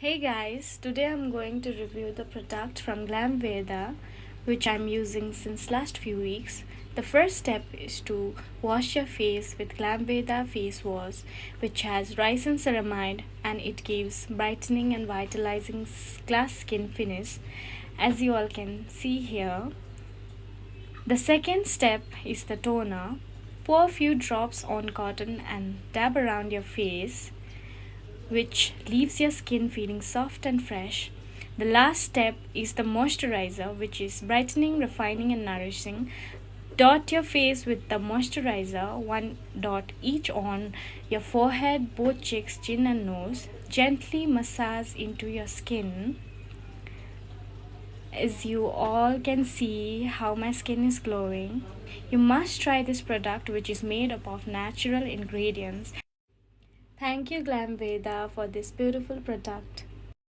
Hey guys, today I'm going to review the product from Glamveda which I'm using since last few weeks. The first step is to wash your face with Glamveda Face Wash which has rice and ceramide and it gives brightening and vitalizing glass skin finish as you all can see here. The second step is the toner. Pour a few drops on cotton and dab around your face, which leaves your skin feeling soft and fresh. The last step is the moisturizer, which is brightening, refining, and nourishing. Dot your face with the moisturizer, one dot each on your forehead, both cheeks, chin, and nose. Gently massage into your skin. As you all can see how my skin is glowing. You must try this product, which is made up of natural ingredients. Thank you, Glamveda, for this beautiful product.